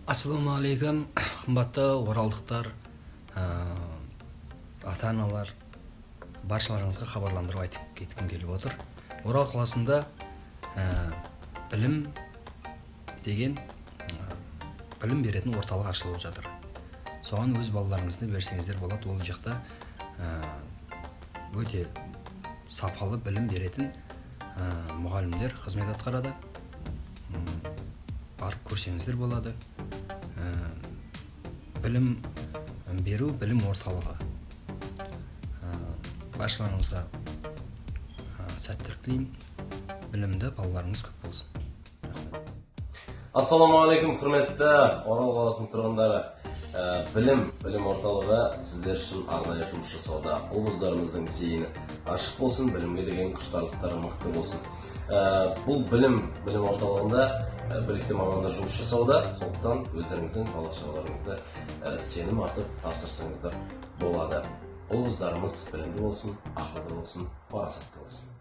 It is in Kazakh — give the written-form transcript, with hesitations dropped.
Ассалаумағалейкум, қымбатты оралдықтар, ата-аналар, баршаларыңызға хабарландырып айтып кеткім келіп отыр. Орал қаласында білім деген білім беретін орталық ашылып жатыр. Соған өз балаларыңызды берсеңіздер болады. Ол жақта өте сапалы білім беретін мұғалімдер қызмет атқарады. Барып көрсеңіздер болады. Білім беру, білім орталығы. Баршаларыңызға сәттілік тілеймін. Білімді балаларыңыз көп болсын. Ассалаумағалейкум, құрметті Орал қаласының тұрғындары. Білім орталығы сіздер үшін арнайы жұмыс жасауда. Ұл-қыздарымыздың зейіні ашық болсын, білімге деген құштарлықтары мықты болсын. Бұл білім орталығында білікті мамандар жұмыс жасауда. Сондықтан өздеріңіздің бала-шағаларыңызды сенім артып тапсырсаңыздар болады. Ұл-қыздарымыз білімді болсын, ақылды болсын, парасатты болсын.